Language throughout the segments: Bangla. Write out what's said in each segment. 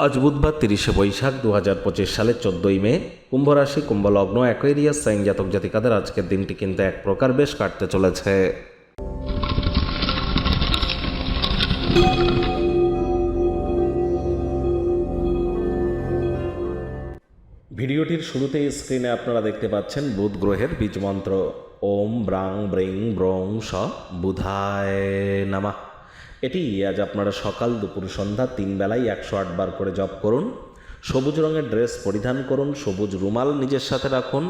আজ বুধবার 30শে বৈশাখ 2025 সালের 14ই মে। কুম্ভ রাশি, কুম্ভ লগ্ন, অ্যাকোয়ারিয়াস সাইন জাতক জাতিকাদের আজকের দিনটি কিন্তু এক প্রকার বেশ কাটতে চলেছে। ভিডিওটির শুরুতেই স্ক্রিনে আপনারা দেখতে পাচ্ছেন বুধ গ্রহের বীজ মন্ত্র ওম ব্রাং ব্রিং ব্রং স বুধায় নামা। এটি আজ আপনারা সকাল দুপুর সন্ধ্যা 3 বেলায় 108 বার করে জপ করুন। সবুজ রঙের ড্রেস পরিধান করুন, সবুজ রুমাল নিজের সাথে রাখুন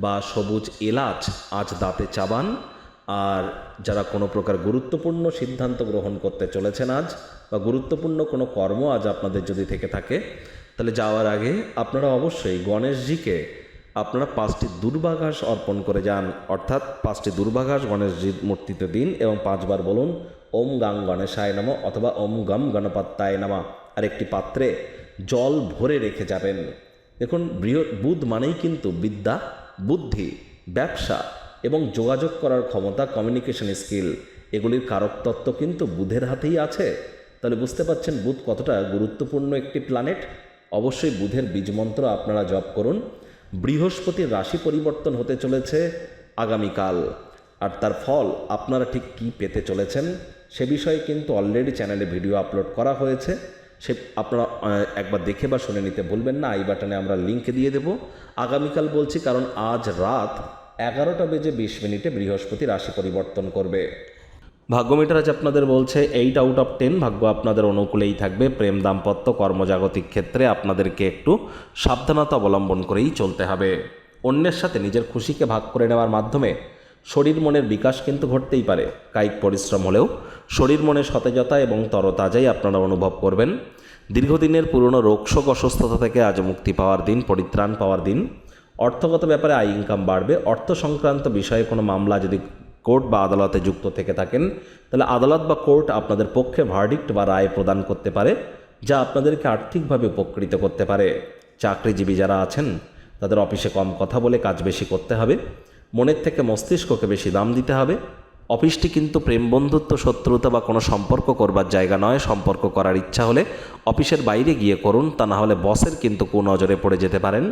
বা সবুজ এলাচ আজ দাঁতে চাবান। আর যারা কোনো প্রকার গুরুত্বপূর্ণ সিদ্ধান্ত গ্রহণ করতে চলেছেন আজ, বা গুরুত্বপূর্ণ কোনো কর্ম আজ আপনাদের যদি থেকে থাকে, তাহলে যাওয়ার আগে আপনারা অবশ্যই গণেশজিকে আপনারা 5টি দুর্বাঘাস অর্পণ করে যান। অর্থাৎ 5টি দুর্বাঘাস গণেশজির মূর্তিতে দিন এবং 5 বার বলুন ওম গাং গণেশায় নমঃ অথবা ওম গম গণপত্যায় নমঃ। আর একটি পাত্রে জল ভরে রেখে যাবেন। দেখুন, বুধ মানেই কিন্তু বিদ্যা, বুদ্ধি, ব্যবসা এবং যোগাযোগ করার ক্ষমতা, কমিউনিকেশন স্কিল, এগুলির কারক তত্ত্ব কিন্তু বুধের হাতেই আছে। তাহলে বুঝতে পারছেন বুধ কতটা গুরুত্বপূর্ণ একটি প্ল্যানেট। অবশ্যই বুধের বীজমন্ত্র আপনারা জপ করুন। বৃহস্পতির রাশি পরিবর্তন হতে চলেছে আগামীকাল, আর তার ফল আপনারা ঠিক কী পেতে চলেছেন সে বিষয়ে কিন্তু অলরেডি চ্যানেলে ভিডিও আপলোড করা হয়েছে। সে আপনারা একবার দেখে বা শুনে নিতে ভুলবেন না। আই বাটনে আমরা লিঙ্ক দিয়ে দেব। আগামীকাল বলছি কারণ আজ রাত 11:20 বৃহস্পতি রাশি পরিবর্তন করবে। ভাগ্যমিটার আজ আপনাদের বলছে 8/10 ভাগ্য আপনাদের অনুকূলেই থাকবে। প্রেম, দাম্পত্য, কর্মজাগতিক ক্ষেত্রে আপনাদেরকে একটু সাবধানতা অবলম্বন করেই চলতে হবে। অন্যের সাথে নিজের খুশিকে ভাগ করে নেওয়ার মাধ্যমে শরীর মনের বিকাশ কিন্তু ঘটতেই পারে। কায়িক পরিশ্রম হলেও শরীর মনে সতেজতা এবং তরতাজাই আপনারা অনুভব করবেন। দীর্ঘদিনের পুরনো রোগশোক অসুস্থতা থেকে আজ মুক্তি পাওয়ার দিন, পরিত্রাণ পাওয়ার দিন। অর্থগত ব্যাপারে আয় ইনকাম বাড়বে। অর্থ সংক্রান্ত বিষয়ে কোনো মামলা যদি কোর্ট বা আদালতে যুক্ত থেকে থাকেন, তাহলে আদালত বা কোর্ট আপনাদের পক্ষে ভার্ডিক্ট বা রায় প্রদান করতে পারে, যা আপনাদেরকে আর্থিকভাবে উপকৃত করতে পারে। চাকরিজীবী যারা আছেন তাদের অফিসে কম কথা বলে কাজ বেশি করতে হবে। মনের থেকে মস্তিষ্ককে বেশি দাম দিতে হবে। অফিসটি কিন্তু প্রেম, বন্ধুত্ব, শত্রুতা বা কোনো সম্পর্ক করবার জায়গা নয়। সম্পর্ক করার ইচ্ছা হলে অফিসের বাইরে গিয়ে করুন, তা না হলে বসের কিন্তু কুনজরে পড়ে যেতে পারেন।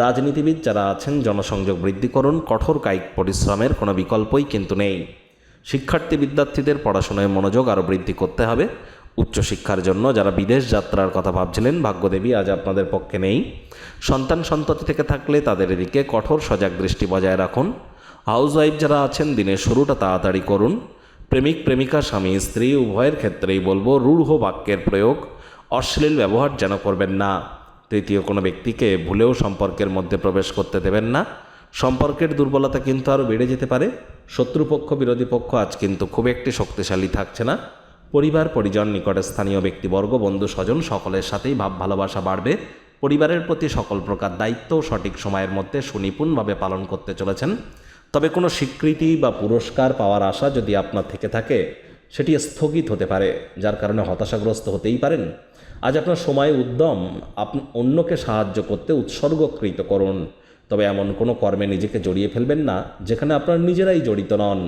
রাজনীতিবিদ যারা আছেন জনসংযোগ বৃদ্ধি করুন। কঠোর কায়িক পরিশ্রমের কোনো বিকল্পই কিন্তু নেই। শিক্ষার্থী বিদ্যার্থীদের পড়াশোনায় মনোযোগ আরও বৃদ্ধি করতে হবে। উচ্চশিক্ষার জন্য যারা বিদেশ যাত্রার কথা ভাবছিলেন, ভাগ্যদেবী আজ আপনাদের পক্ষে নেই। সন্তান সন্ততি থেকে থাকলে তাদের এদিকে কঠোর সজাগ দৃষ্টি বজায় রাখুন। হাউসওয়াইফ যারা আছেন দিনের শুরুটা তাড়াতাড়ি করুন। প্রেমিক প্রেমিকা, স্বামী স্ত্রী উভয়ের ক্ষেত্রেই বলবো রূঢ় বাক্যের প্রয়োগ, অশ্লীল ব্যবহার যেন করবেন না। তৃতীয় কোনো ব্যক্তিকে ভুলেও সম্পর্কের মধ্যে প্রবেশ করতে দেবেন না। সম্পর্কের দুর্বলতা কিন্তু আরও বেড়ে যেতে পারে। শত্রুপক্ষ, বিরোধী পক্ষ আজ কিন্তু খুব একটি শক্তিশালী থাকছে না। পরিবার, পরিজন, নিকটের স্থানীয় ব্যক্তিবর্গ, বন্ধু স্বজন সকলের সাথেই ভাব ভালোবাসা বাড়বে। পরিবারের প্রতি সকল প্রকার দায়িত্ব সঠিক সময়ের মধ্যে সুনিপুণভাবে পালন করতে চলেছেন। তবে কোনো স্বীকৃতি বা পুরস্কার পাওয়ার আশা যদি আপনার থেকে থাকে, সেটি স্থগিত হতে পারে, যার কারণে হতাশাগ্রস্ত হতেই পারেন। আজ আপনার সময়, উদ্যম অন্যকে সাহায্য করতে উৎসর্গকৃত করুন। তবে এমন কোনো কর্মে নিজেকে জড়িয়ে ফেলবেন না যেখানে আপনার নিজেরাই জড়িত নন।